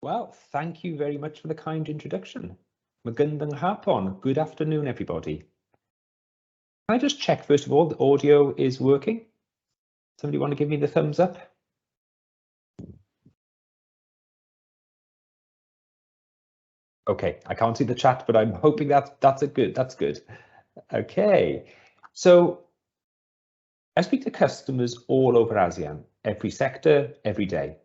Well, thank you very much for the kind introduction. Magandang hapon. Good afternoon, everybody. Can I just check, first of all, the audio is working? Somebody want to give me the thumbs up? Okay, I can't see the chat, but I'm hoping that's good. Okay, so I speak to customers all over ASEAN, every sector, every day.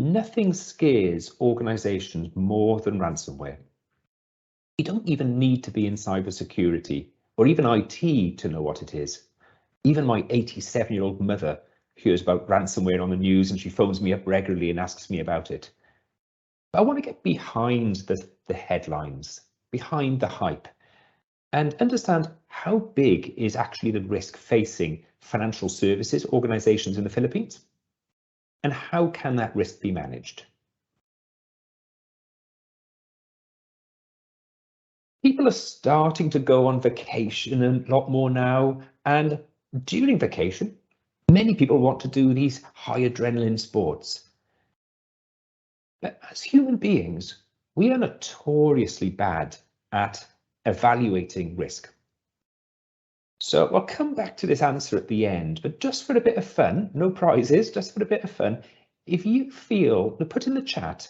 Nothing scares organizations more than ransomware. You don't even need to be in cybersecurity or even IT to know what it is. Even my 87-year-old mother hears about ransomware on the news and she phones me up regularly and asks me about it. But I want to get behind the headlines, behind the hype, and understand how big is actually the risk facing financial services organizations in the Philippines, and how can that risk be managed? People are starting to go on vacation a lot more now, and during vacation, many people want to do these high adrenaline sports. But as human beings, we are notoriously bad at evaluating risk. So I'll come back to this answer at the end, but just for a bit of fun, no prizes, just for a bit of fun, if you feel, put in the chat,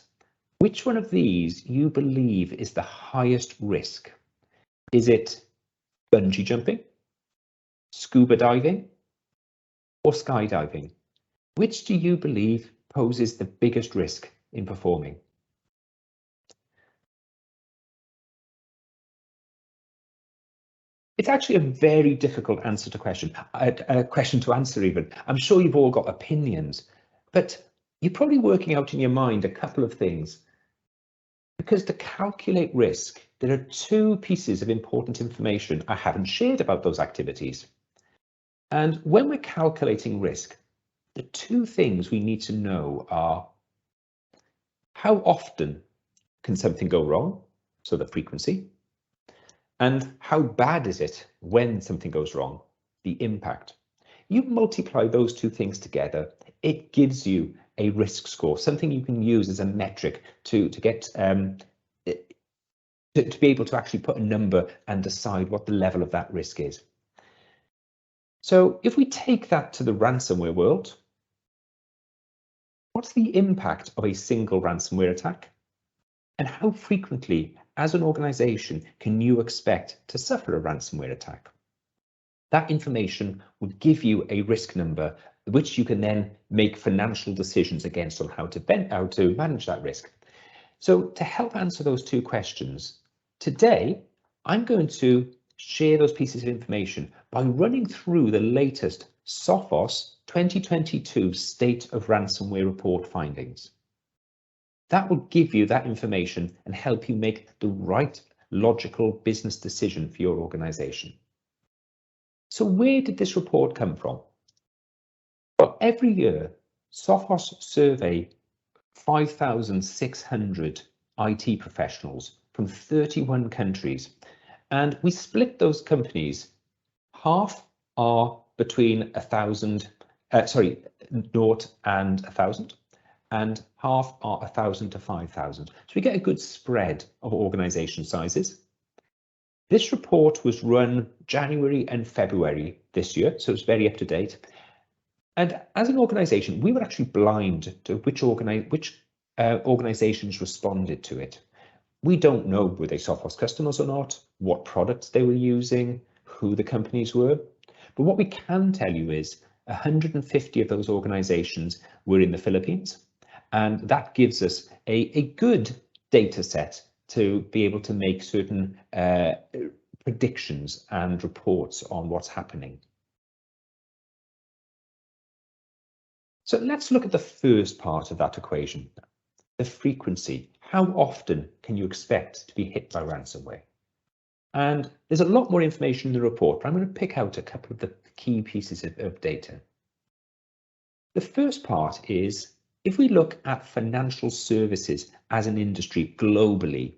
which one of these you believe is the highest risk? Is it bungee jumping, scuba diving, or skydiving? Which do you believe poses the biggest risk in performing? It's actually a very difficult answer to question to answer even. I'm sure you've all got opinions, but you're probably working out in your mind a couple of things. Because to calculate risk, there are two pieces of important information I haven't shared about those activities. And when we're calculating risk, the two things we need to know are how often can something go wrong, so the frequency, and how bad is it when something goes wrong, the impact. You multiply those two things together, it gives you a risk score, something you can use as a metric to get to be able to actually put a number and decide what the level of that risk is. So if we take that to the ransomware world, what's the impact of a single ransomware attack? And how frequently, as an organization, can you expect to suffer a ransomware attack? That information would give you a risk number, which you can then make financial decisions against on how to manage that risk. So to help answer those two questions, today, I'm going to share those pieces of information by running through the latest Sophos 2022 State of Ransomware Report findings. That will give you that information and help you make the right logical business decision for your organization. So where did this report come from? Well, every year, Sophos survey 5,600 IT professionals from 31 countries, and we split those companies. Half are between 0 and 1,000, and half are 1,000 to 5,000. So we get a good spread of organization sizes. This report was run January and February this year, so it's very up to date. And as an organization, we were actually blind to which organizations responded to it. We don't know were they Sophos customers or not, what products they were using, who the companies were. But what we can tell you is 150 of those organizations were in the Philippines. And that gives us a good data set to be able to make certain predictions and reports on what's happening. So let's look at the first part of that equation, the frequency. How often can you expect to be hit by ransomware? And there's a lot more information in the report, but I'm going to pick out a couple of the key pieces of data. The first part is, if we look at financial services as an industry globally,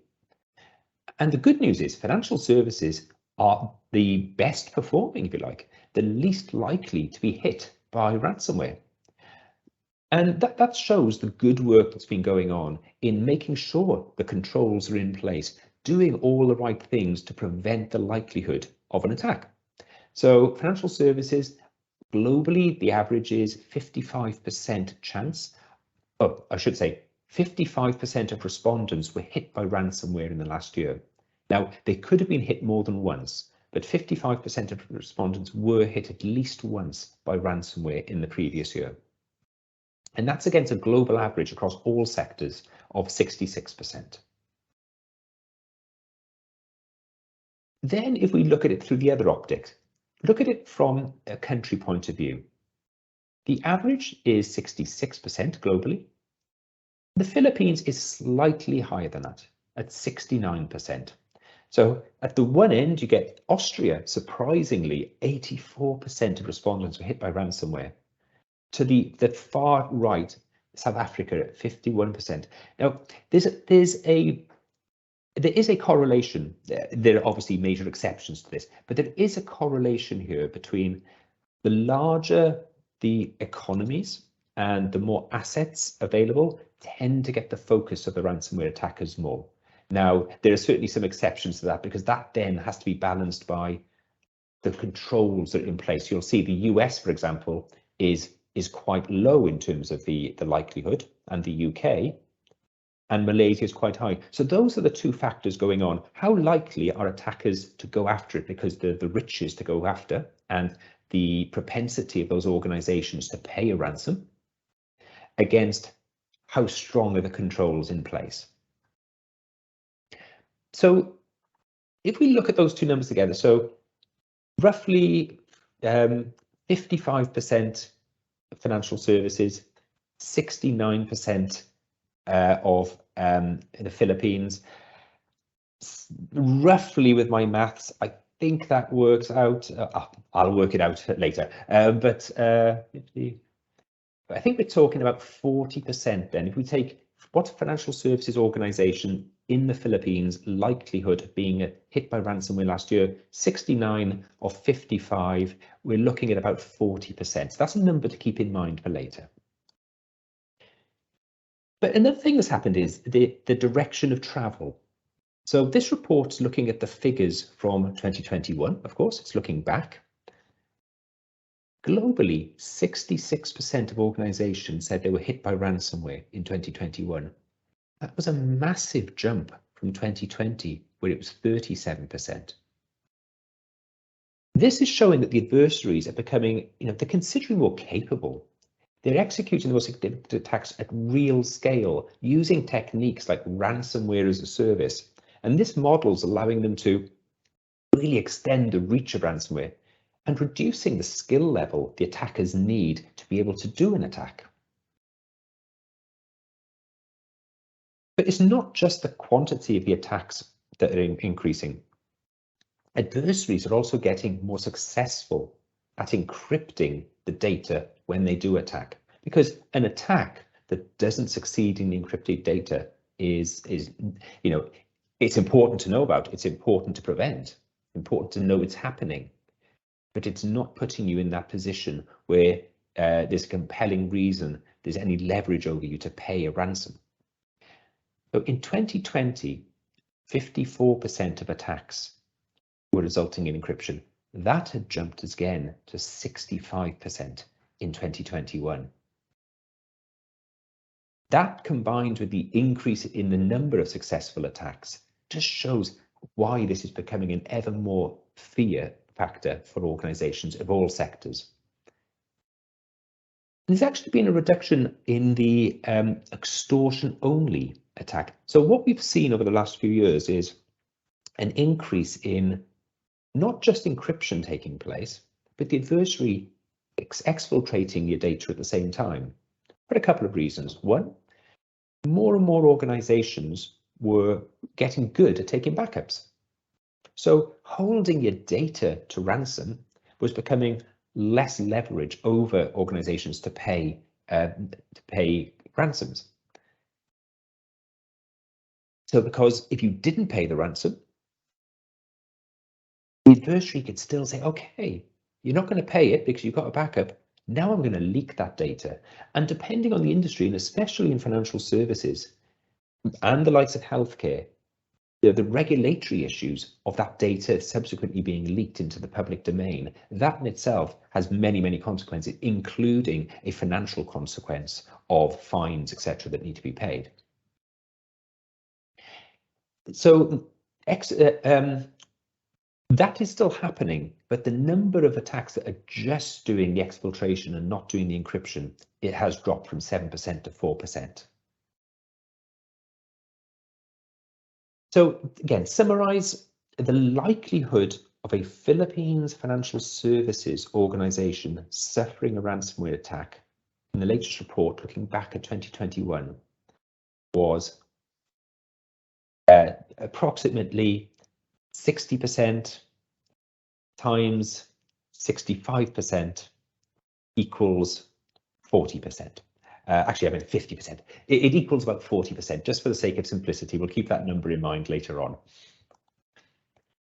and the good news is financial services are the best performing, if you like, the least likely to be hit by ransomware. And that shows the good work that's been going on in making sure the controls are in place, doing all the right things to prevent the likelihood of an attack. So financial services, globally, the average is 55% chance. Oh, I should say 55% of respondents were hit by ransomware in the last year. Now, they could have been hit more than once, but 55% of respondents were hit at least once by ransomware in the previous year. And that's against a global average across all sectors of 66%. Then if we look at it through the other optics, look at it from a country point of view. The average is 66% globally. The Philippines is slightly higher than that, at 69%. So at the one end, you get Austria, surprisingly, 84% of respondents were hit by ransomware. To the far right, South Africa at 51%. Now, there is a correlation. There are obviously major exceptions to this, but there is a correlation here between the larger the economies and the more assets available tend to get the focus of the ransomware attackers more. Now, there are certainly some exceptions to that because that then has to be balanced by the controls that are in place. You'll see the US, for example, is quite low in terms of the likelihood, and the UK, and Malaysia is quite high. So those are the two factors going on. How likely are attackers to go after it because they're the richest to go after, and the propensity of those organizations to pay a ransom, against how strong are the controls in place. So if we look at those two numbers together, so roughly 55% financial services, 69% of the Philippines. Roughly with my maths, I think that works out. I'll work it out later. But I think we're talking about 40% then. If we take what financial services organization in the Philippines likelihood of being hit by ransomware last year, 69 of 55, we're looking at about 40%. That's a number to keep in mind for later. But another thing that's happened is the direction of travel. So this report's looking at the figures from 2021, of course, it's looking back. Globally, 66% of organizations said they were hit by ransomware in 2021. That was a massive jump from 2020, where it was 37%. This is showing that the adversaries are becoming, they're considerably more capable. They're executing the most significant attacks at real scale, using techniques like ransomware as a service. And this model is allowing them to really extend the reach of ransomware and reducing the skill level the attackers need to be able to do an attack. But it's not just the quantity of the attacks that are increasing. Adversaries are also getting more successful at encrypting the data when they do attack, because an attack that doesn't succeed in the encrypted data is it's important to know about, it's important to prevent, important to know it's happening, but it's not putting you in that position where there's a compelling reason, there's any leverage over you to pay a ransom. So in 2020, 54% of attacks were resulting in encryption. That had jumped again to 65% in 2021. That, combined with the increase in the number of successful attacks, just shows why this is becoming an ever more fear factor for organizations of all sectors. There's actually been a reduction in the extortion-only attack. So what we've seen over the last few years is an increase in not just encryption taking place, but the adversary exfiltrating your data at the same time, for a couple of reasons. One, more and more organizations were getting good at taking backups. So holding your data to ransom was becoming less leverage over organizations to pay ransoms. So because if you didn't pay the ransom, the adversary could still say, okay, you're not going to pay it because you've got a backup. Now I'm going to leak that data. And depending on the industry, and especially in financial services and the likes of healthcare, the regulatory issues of that data subsequently being leaked into the public domain, that in itself has many, many consequences, including a financial consequence of fines, etc., that need to be paid. So that is still happening, but the number of attacks that are just doing the exfiltration and not doing the encryption, it has dropped from 7% to 4%. So again, summarize the likelihood of a Philippines financial services organization suffering a ransomware attack in the latest report looking back at 2021 was approximately 60% times 65% equals 40%. Actually, I mean 50%. It equals about 40%. Just for the sake of simplicity, we'll keep that number in mind later on.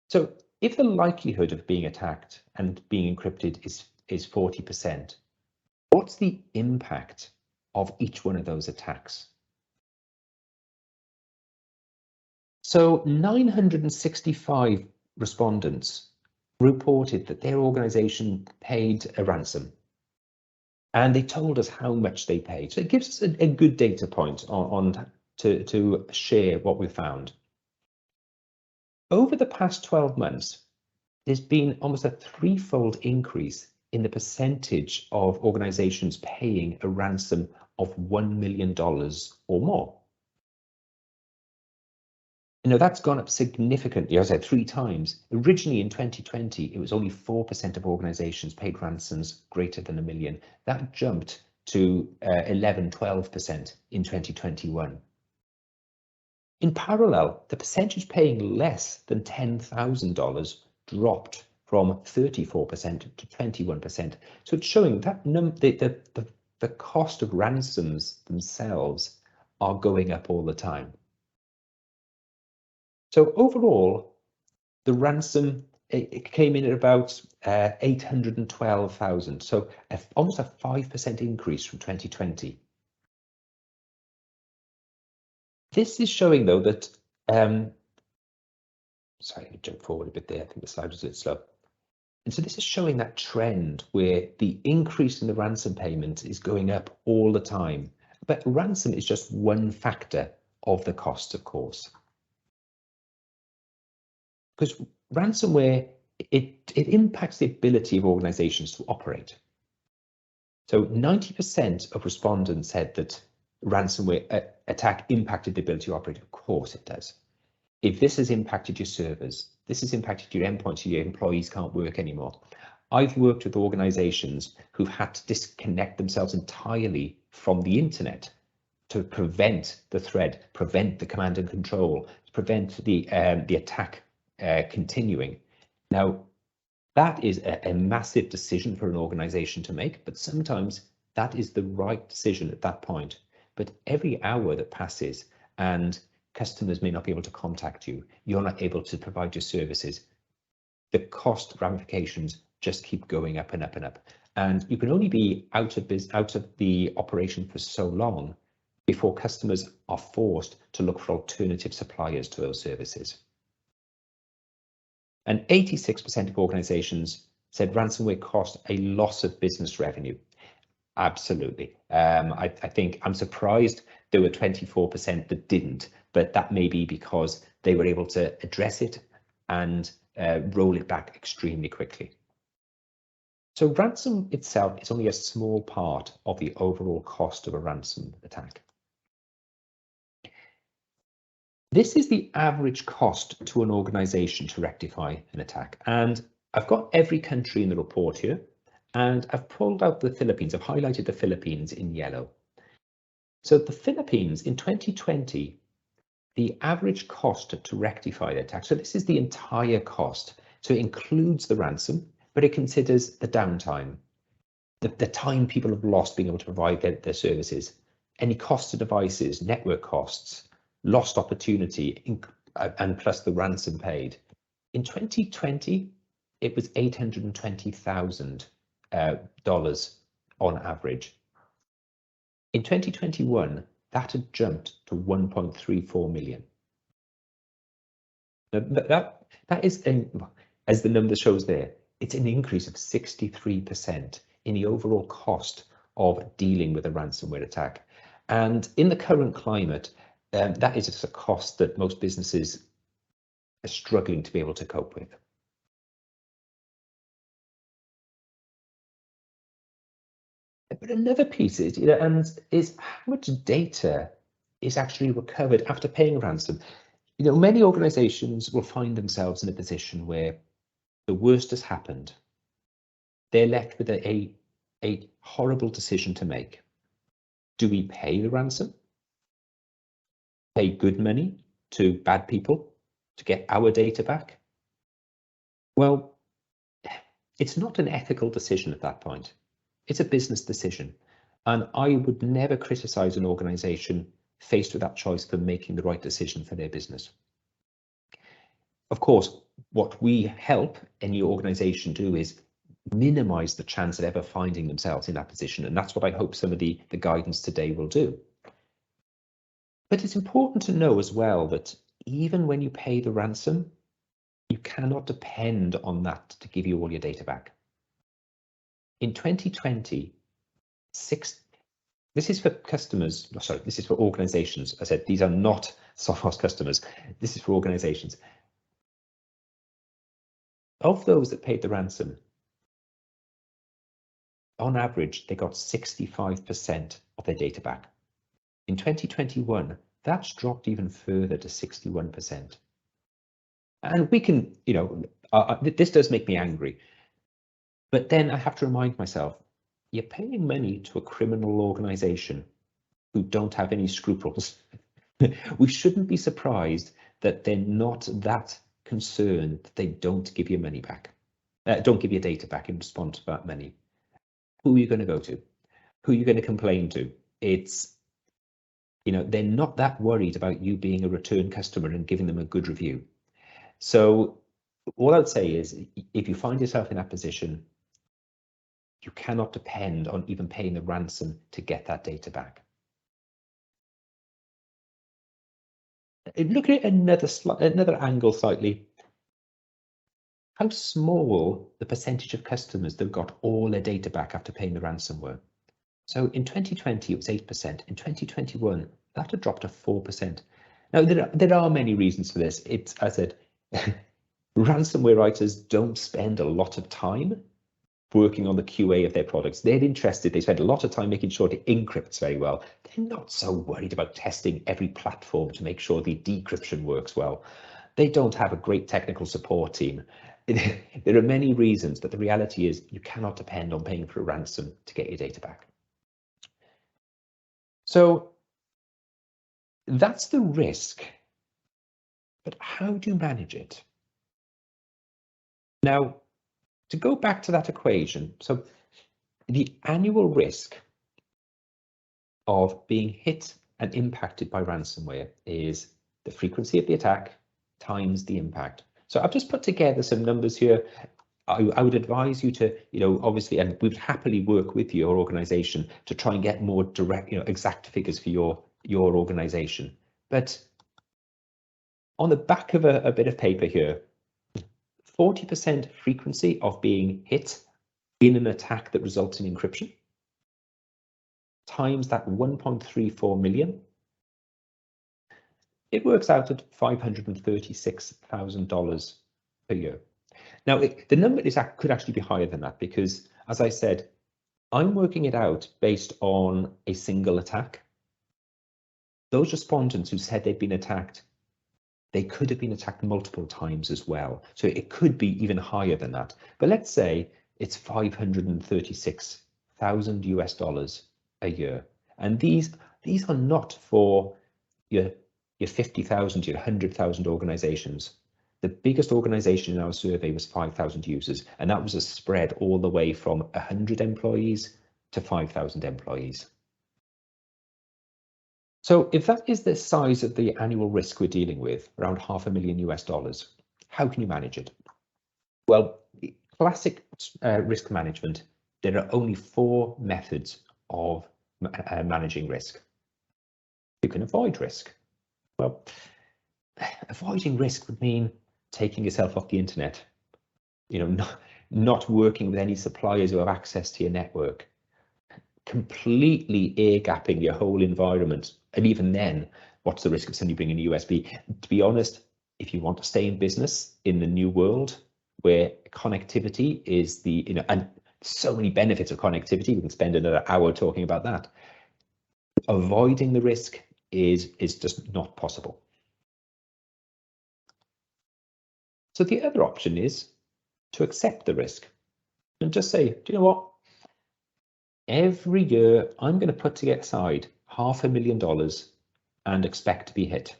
So if the likelihood of being attacked and being encrypted is 40%, what's the impact of each one of those attacks? So 965 respondents reported that their organization paid a ransom, and they told us how much they paid. So it gives us a good data point to share what we found. Over the past 12 months, there's been almost a threefold increase in the percentage of organizations paying a ransom of $1 million or more. You know, that's gone up significantly, as I said, 3 times. Originally in 2020, it was only 4% of organizations paid ransoms greater than $1 million. That jumped to 11–12% in 2021. In parallel, the percentage paying less than $10,000 dropped from 34% to 21%. So it's showing that the cost of ransoms themselves are going up all the time. So overall, the ransom, it came in at about 812,000. So almost a 5% increase from 2020. This is showing, though, that, sorry, let me jump forward a bit there. I think the slide was a bit slow. And so this is showing that trend where the increase in the ransom payment is going up all the time. But ransom is just one factor of the cost, of course. Because ransomware, it impacts the ability of organizations to operate. So 90% of respondents said that ransomware attack impacted the ability to operate. Of course it does. If this has impacted your servers, this has impacted your endpoints, your employees can't work anymore. I've worked with organizations who've had to disconnect themselves entirely from the internet to prevent the threat, prevent the command and control, prevent the attack continuing. Now, that is a massive decision for an organization to make, but sometimes that is the right decision at that point. But every hour that passes and customers may not be able to contact you, you're not able to provide your services, the cost ramifications just keep going up and up and up. And you can only be out of the operation for so long before customers are forced to look for alternative suppliers to those services. And 86% of organizations said ransomware cost a loss of business revenue. Absolutely. I think I'm surprised there were 24% that didn't, but that may be because they were able to address it and roll it back extremely quickly. So ransom itself is only a small part of the overall cost of a ransom attack. This is the average cost to an organization to rectify an attack. And I've got every country in the report here, and I've pulled out the Philippines. I've highlighted the Philippines in yellow. So the Philippines in 2020, the average cost to rectify the attack. So this is the entire cost. So it includes the ransom, but it considers the downtime, the time people have lost being able to provide their services, any cost to devices, network costs, lost opportunity, and plus the ransom paid. In 2020, it was $820,000 on average. In 2021, that had jumped to 1.34 million. Now, that is, as the number shows there, it's an increase of 63% in the overall cost of dealing with a ransomware attack. And in the current climate, that is just a cost that most businesses are struggling to be able to cope with. But another piece is, is how much data is actually recovered after paying a ransom. Many organizations will find themselves in a position where the worst has happened. They're left with a horrible decision to make. Do we pay the ransom? Pay good money to bad people to get our data back? Well, it's not an ethical decision at that point. It's a business decision. And I would never criticize an organization faced with that choice for making the right decision for their business. Of course, what we help any organization do is minimize the chance of ever finding themselves in that position. And that's what I hope some of the guidance today will do. But it's important to know as well that even when you pay the ransom, you cannot depend on that to give you all your data back. In 2020, this is for customers, sorry, this is for organizations. I said these are not Sophos customers. This is for organizations. Of those that paid the ransom, on average, they got 65% of their data back. In 2021, that's dropped even further to 61%. And we can, this does make me angry. But then I have to remind myself, you're paying money to a criminal organization who don't have any scruples. We shouldn't be surprised that they're not that concerned that they don't give your money back, don't give your data back in response to that money. Who are you going to go to? Who are you going to complain to? It's, they're not that worried about you being a return customer and giving them a good review. So all I would say is, if you find yourself in that position, you cannot depend on even paying the ransom to get that data back. Look at it another angle slightly. How small the percentage of customers that got all their data back after paying the ransom were. So in 2020, it was 8%. In 2021, that had dropped to 4%. Now, there are many reasons for this. It's, as I said, ransomware writers don't spend a lot of time working on the QA of their products. They're interested, they spend a lot of time making sure it encrypts very well. They're not so worried about testing every platform to make sure the decryption works well. They don't have a great technical support team. There are many reasons, but the reality is you cannot depend on paying for a ransom to get your data back. So that's the risk, but how do you manage it? Now, to go back to that equation, so the annual risk of being hit and impacted by ransomware is the frequency of the attack times the impact. So I've just put together some numbers here. I would advise you to, obviously, and we would happily work with your organization to try and get more direct, exact figures for your organization. But on the back of a bit of paper here, 40% frequency of being hit in an attack that results in encryption times that 1.34 million, it works out at $536,000 per year. Now, the number could actually be higher than that because, as I said, I'm working it out based on a single attack. Those respondents who said they'd been attacked, they could have been attacked multiple times as well. So it could be even higher than that. But let's say it's $536,000 US a year. And these are not for your 50,000, your 100,000 organizations. The biggest organization in our survey was 5,000 users, and that was a spread all the way from 100 employees to 5,000 employees. So if that is the size of the annual risk we're dealing with, around $500,000 US, how can you manage it? Well, classic risk management there are only 4 methods of managing risk. You can avoid risk. Well, avoiding risk would mean taking yourself off the internet, not working with any suppliers who have access to your network, completely air-gapping your whole environment. And even then, what's the risk of somebody bringing a USB? To be honest, if you want to stay in business in the new world where connectivity is and so many benefits of connectivity, we can spend another hour talking about that. Avoiding the risk is just not possible. So the other option is to accept the risk and just say, do you know what? Every year I'm going to put aside $500,000 and expect to be hit.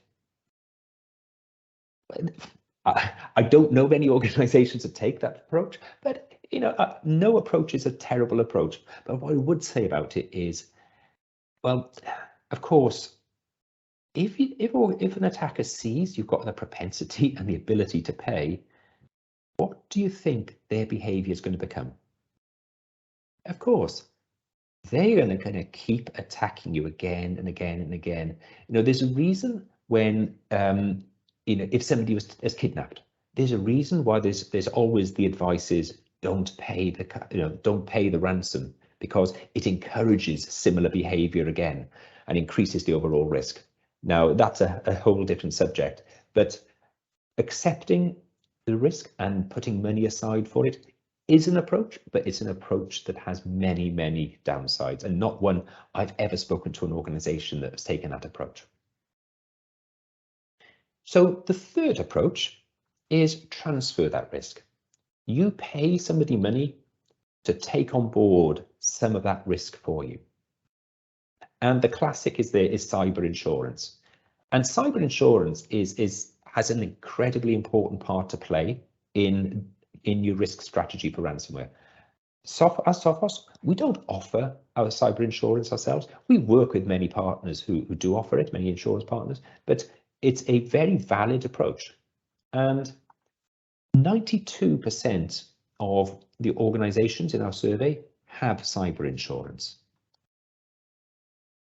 I don't know of any organizations that take that approach, but no approach is a terrible approach. But what I would say about it is, well, of course, if an attacker sees you've got the propensity and the ability to pay, what do you think their behavior is going to become? Of course, they're going to keep attacking you again and again and again. There's a reason when if somebody is kidnapped, there's a reason why there's always the advice is don't pay the ransom, because it encourages similar behavior again and increases the overall risk. Now, that's a whole different subject, but accepting the risk and putting money aside for it is an approach, but it's an approach that has many, many downsides, and not one I've ever spoken to an organization that has taken that approach. So the third approach is transfer that risk. You pay somebody money to take on board some of that risk for you. And the classic is cyber insurance. And cyber insurance has an incredibly important part to play in your risk strategy for ransomware. As Sophos, we don't offer our cyber insurance ourselves. We work with many partners who do offer it, many insurance partners, but it's a very valid approach. And 92% of the organizations in our survey have cyber insurance.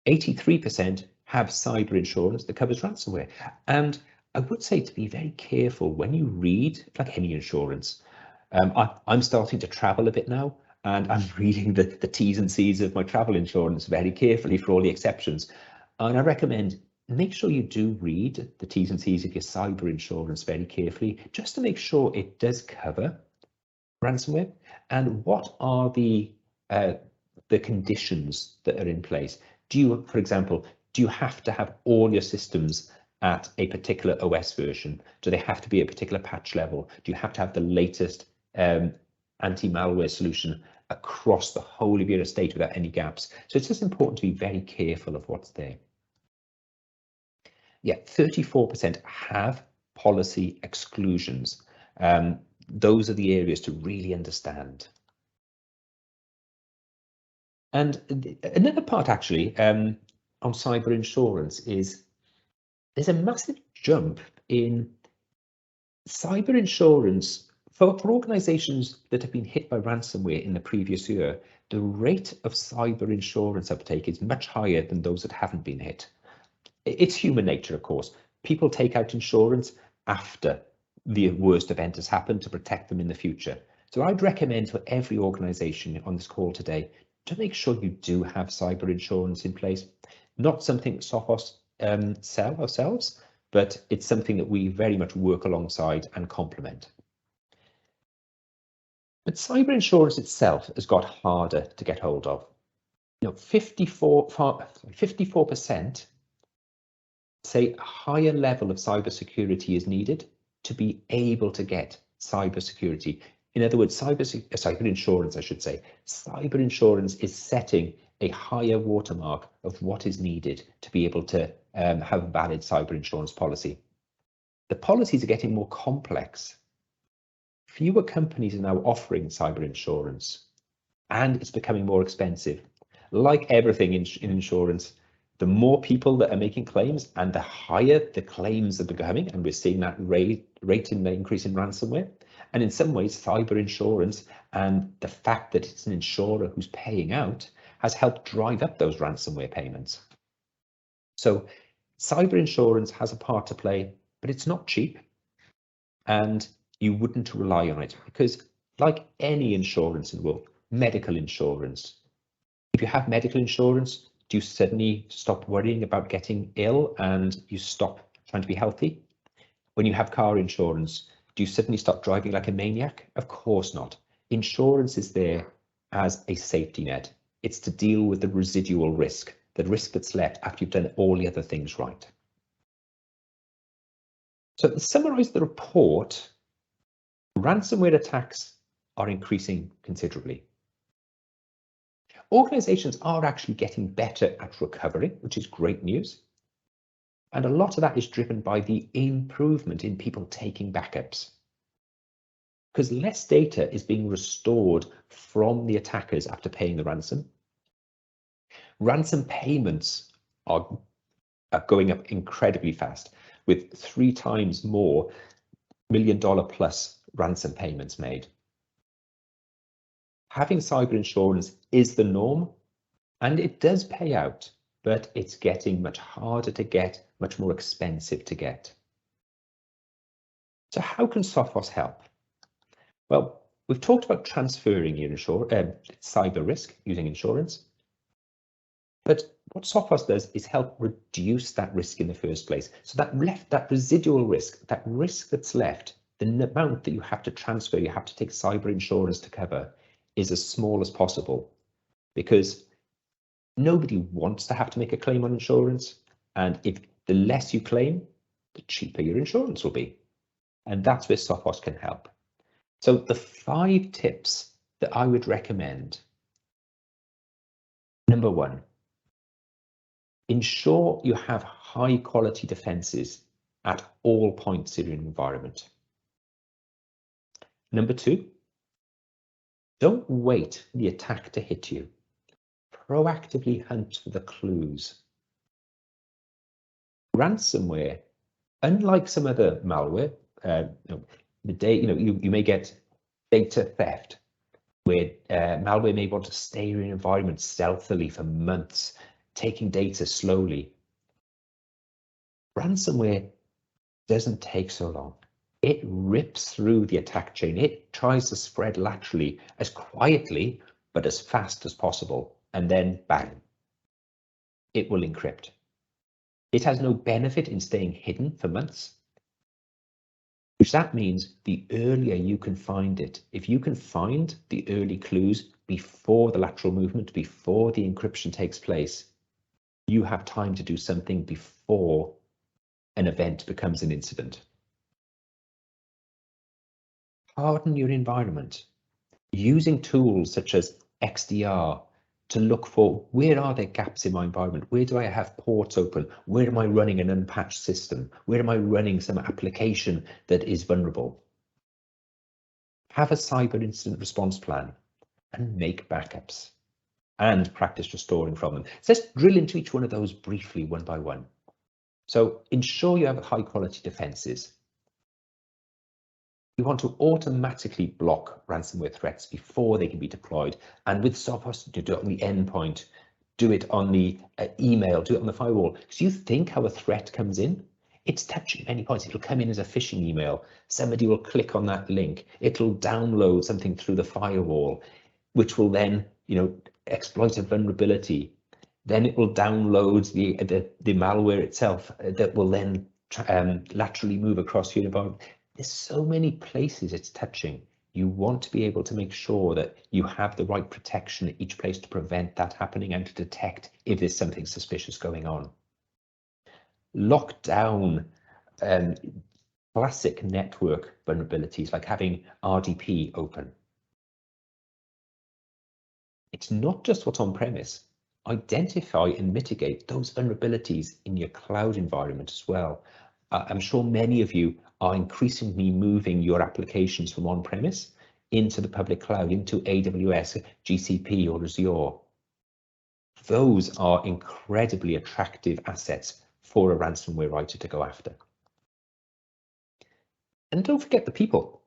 83% have cyber insurance that covers ransomware. And I would say to be very careful when you read, like any insurance. I'm starting to travel a bit now, and I'm reading the T's and C's of my travel insurance very carefully for all the exceptions. And I recommend make sure you do read the T's and C's of your cyber insurance very carefully, just to make sure it does cover ransomware, and what are the conditions that are in place. For example, do you have to have all your systems at a particular OS version? Do they have to be a particular patch level? Do you have to have the latest anti-malware solution across the whole of your estate without any gaps? So it's just important to be very careful of what's there. Yeah, 34% have policy exclusions. Those are the areas to really understand. And another part actually on cyber insurance is there's a massive jump in cyber insurance for organizations that have been hit by ransomware in the previous year. The rate of cyber insurance uptake is much higher than those that haven't been hit. It's human nature, of course. People take out insurance after the worst event has happened to protect them in the future. So I'd recommend for every organization on this call today to make sure you do have cyber insurance in place. Not something that Sophos sell ourselves, but it's something that we very much work alongside and complement. But cyber insurance itself has got harder to get hold of. 54% say a higher level of cybersecurity is needed to be able to get cybersecurity. In other words, cyber insurance, I should say. Cyber insurance is setting a higher watermark of what is needed to be able to have a valid cyber insurance policy. The policies are getting more complex. Fewer companies are now offering cyber insurance, and it's becoming more expensive. Like everything in insurance, the more people that are making claims and the higher the claims are becoming, and we're seeing that rate in the increase in ransomware, And in some ways, cyber insurance and the fact that it's an insurer who's paying out has helped drive up those ransomware payments. So cyber insurance has a part to play, but it's not cheap. And you wouldn't rely on it because, like any insurance in the world, medical insurance, if you have medical insurance, do you suddenly stop worrying about getting ill and you stop trying to be healthy? When you have car insurance, do you suddenly stop driving like a maniac? Of course not. Insurance is there as a safety net. It's to deal with the residual risk, the risk that's left after you've done all the other things right. So to summarize the report, ransomware attacks are increasing considerably. Organizations are actually getting better at recovery, which is great news. And a lot of that is driven by the improvement in people taking backups. Because less data is being restored from the attackers after paying the ransom. Ransom payments are going up incredibly fast, with 3 times more $1 million plus ransom payments made. Having cyber insurance is the norm, and it does pay out, but it's getting much harder to get, much more expensive to get. So how can Sophos help? Well, we've talked about transferring your cyber risk using insurance. But what Sophos does is help reduce that risk in the first place. So that residual risk, that risk that's left, the amount that you have to transfer, you have to take cyber insurance to cover, is as small as possible. Because nobody wants to have to make a claim on insurance. And if the less you claim, the cheaper your insurance will be. And that's where Sophos can help. So the 5 tips that I would recommend. Number 1, ensure you have high quality defenses at all points in your environment. Number 2, don't wait for the attack to hit you. Proactively hunt for the clues. Ransomware, unlike some other malware, you may get data theft, where malware may want to stay in your environment stealthily for months, taking data slowly. Ransomware doesn't take so long. It rips through the attack chain. It tries to spread laterally as quietly, but as fast as possible. And then bang, it will encrypt. It has no benefit in staying hidden for months, which that means the earlier you can find it. If you can find the early clues before the lateral movement, before the encryption takes place, you have time to do something before an event becomes an incident. Harden your environment using tools such as XDR to look for where are there gaps in my environment? Where do I have ports open? Where am I running an unpatched system? Where am I running some application that is vulnerable? Have a cyber incident response plan and make backups and practice restoring from them. So let's drill into each one of those briefly, one by one. So ensure you have high quality defenses. You want to automatically block ransomware threats before they can be deployed. And with Sophos, you do it on the endpoint, do it on the email, do it on the firewall. Because you think how a threat comes in, it's touching many points. It'll come in as a phishing email. Somebody will click on that link. It'll download something through the firewall, which will then, exploit a vulnerability. Then it will download the malware itself that will then laterally move across your environment. There's so many places it's touching. You want to be able to make sure that you have the right protection at each place to prevent that happening and to detect if there's something suspicious going on. Lock down classic network vulnerabilities like having RDP open. It's not just what's on premise. Identify and mitigate those vulnerabilities in your cloud environment as well. I'm sure many of you are increasingly moving your applications from on-premise into the public cloud, into AWS, GCP or Azure. Those are incredibly attractive assets for a ransomware writer to go after. And don't forget the people.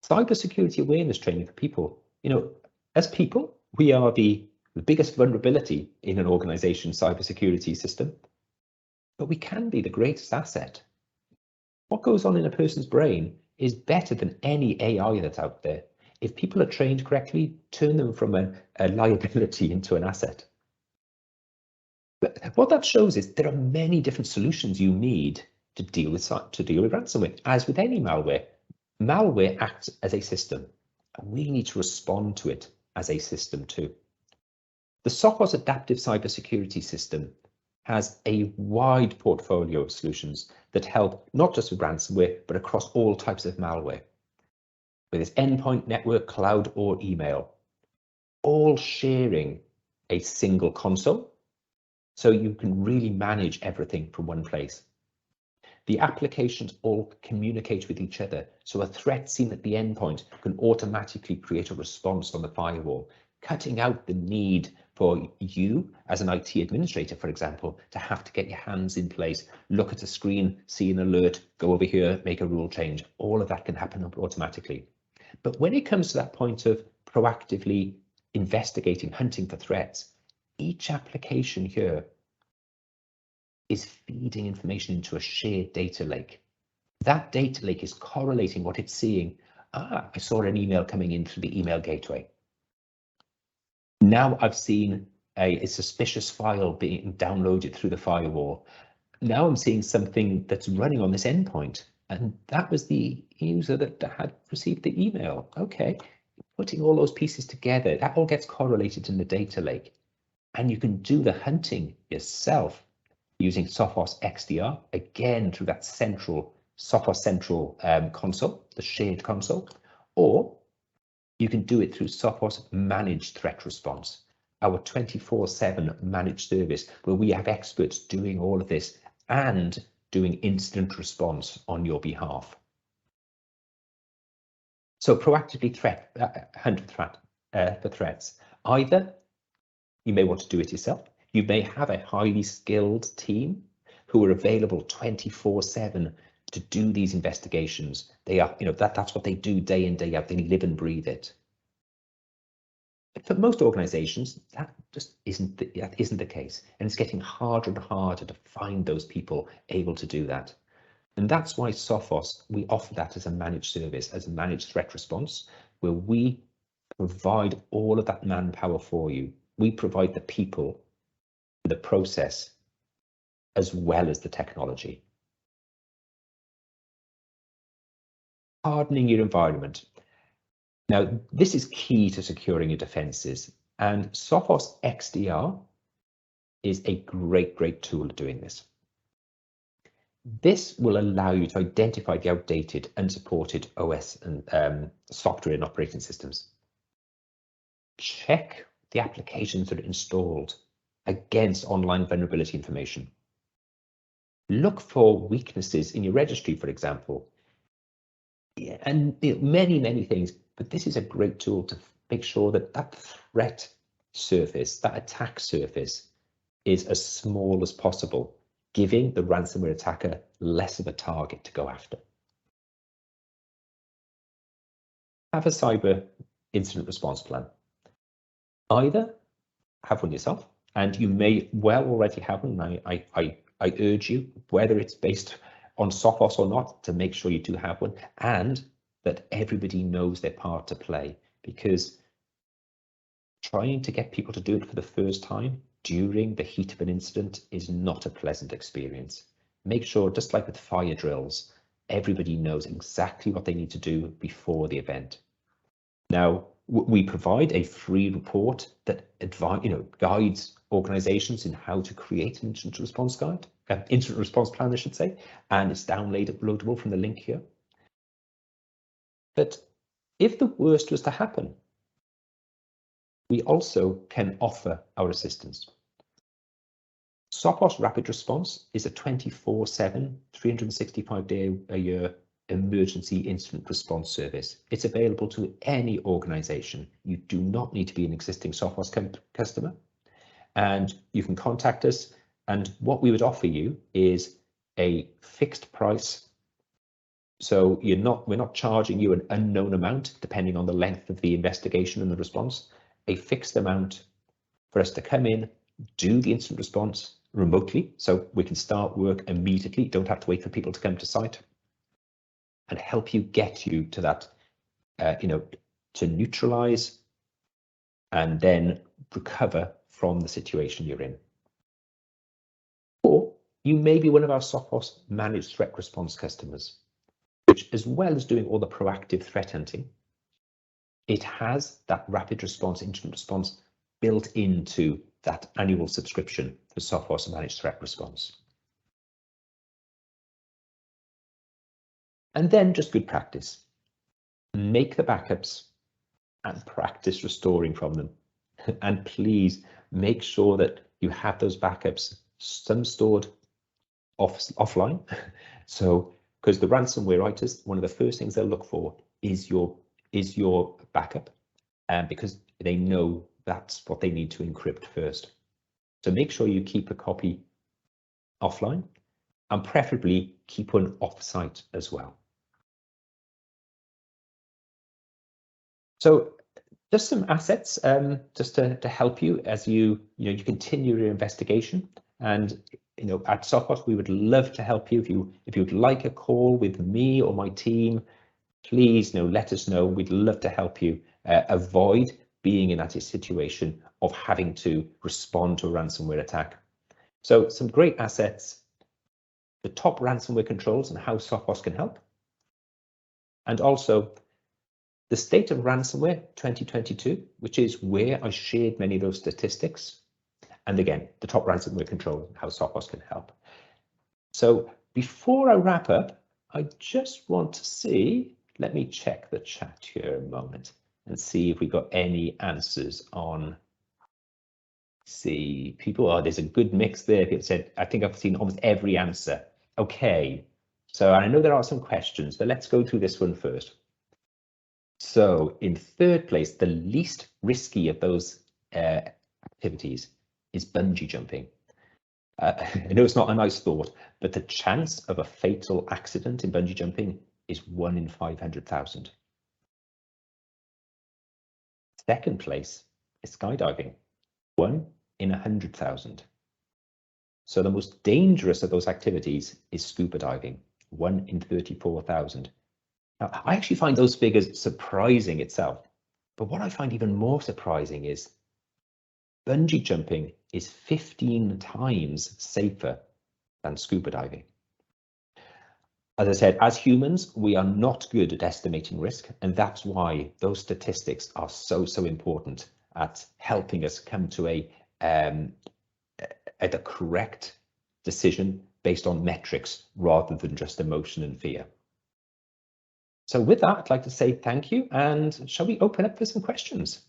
Cybersecurity awareness training for people. As people, we are the biggest vulnerability in an organization's cybersecurity system, but we can be the greatest asset. What goes on in a person's brain is better than any AI that's out there. If people are trained correctly, turn them from a liability into an asset. But what that shows is there are many different solutions you need to deal with ransomware. As with any malware, malware acts as a system, and we need to respond to it as a system too. The Sophos Adaptive Cybersecurity System has a wide portfolio of solutions that help not just with ransomware, but across all types of malware, whether it's endpoint, network, cloud, or email, all sharing a single console, so you can really manage everything from one place. The applications all communicate with each other, so a threat seen at the endpoint can automatically create a response on the firewall, cutting out the need for you as an IT administrator, for example, to have to get your hands in place, look at a screen, see an alert, go over here, make a rule change. All of that can happen automatically. But when it comes to that point of proactively investigating, hunting for threats, each application here is feeding information into a shared data lake. That data lake is correlating what it's seeing. I saw an email coming in through the email gateway. Now I've seen a suspicious file being downloaded through the firewall. Now I'm seeing something that's running on this endpoint, and that was the user that had received the email. Okay, putting all those pieces together, that all gets correlated in the data lake, and you can do the hunting yourself using Sophos XDR, again through that Sophos central console, the shared console, or you can do it through Sophos Managed Threat Response, our 24/7 managed service where we have experts doing all of this and doing incident response on your behalf. So proactively hunt for threats. Either you may want to do it yourself. You may have a highly skilled team who are available 24/7 to do these investigations. They are, that's what they do day in, day out. They live and breathe it. But for most organizations, that just isn't the case. And it's getting harder and harder to find those people able to do that. And that's why Sophos, we offer that as a managed service, as a managed threat response, where we provide all of that manpower for you. We provide the people, the process, as well as the technology. Hardening your environment. Now, this is key to securing your defenses, and Sophos XDR is a great tool at doing this. This will allow you to identify the outdated, unsupported OS and software and operating systems. Check the applications that are installed against online vulnerability information. Look for weaknesses in your registry, for example, and many things. But this is a great tool to make sure that that threat surface, that attack surface, is as small as possible, giving the ransomware attacker less of a target to go after. Have a cyber incident response plan. Either have one yourself, and you may well already have one. I urge you, whether it's based on Sophos or not, to make sure you do have one, and that everybody knows their part to play, because trying to get people to do it for the first time during the heat of an incident is not a pleasant experience. Make sure, just like with fire drills, everybody knows exactly what they need to do before the event. Now, we provide a free report that guides organizations in how to create an incident response guide, incident response plan, I should say, and it's downloadable from the link here. But if the worst was to happen, we also can offer our assistance. Sophos Rapid Response is a 24/7, 365-day-a-year emergency incident response service. It's available to any organization. You do not need to be an existing Sophos customer, and you can contact us. And what we would offer you is a fixed price So we're not charging you an unknown amount depending on the length of the investigation and the response, a fixed amount for us to come in, do the incident response remotely, so we can start work immediately, don't have to wait for people to come to site, and help you get you to that, to neutralize and then recover from the situation you're in. Or you may be one of our Sophos managed threat response customers, which, as well as doing all the proactive threat hunting, it has that rapid response, incident response built into that annual subscription for Sophos managed threat response. And then just good practice. Make the backups and practice restoring from them. And please make sure that you have those backups, some stored offline. So, because the ransomware writers, one of the first things they'll look for is your backup, because they know that's what they need to encrypt first. So make sure you keep a copy offline, and preferably keep one off-site as well. So just some assets just to help you as you continue your investigation. And at Sophos, we would love to help you. If you'd like a call with me or my team, please let us know. We'd love to help you avoid being in that situation of having to respond to a ransomware attack. So some great assets, the top ransomware controls and how Sophos can help. And also the state of ransomware 2022, which is where I shared many of those statistics. And again, the top ransomware control, how Sophos can help. So before I wrap up, I just want to see, let me check the chat here a moment and see if we got any answers on, see people, oh, there's a good mix there. People said, I think I've seen almost every answer. Okay, so I know there are some questions, but let's go through this one first. So in third place, the least risky of those activities is bungee jumping. I know it's not a nice thought, but the chance of a fatal accident in bungee jumping is 1 in 500,000. Second place is skydiving, 1 in 100,000. So the most dangerous of those activities is scuba diving, 1 in 34,000. Now, I actually find those figures surprising itself, but what I find even more surprising is bungee jumping is 15 times safer than scuba diving. As I said, as humans, we are not good at estimating risk, and that's why those statistics are so important at helping us come to the correct decision based on metrics rather than just emotion and fear. So with that, I'd like to say thank you, and shall we open up for some questions?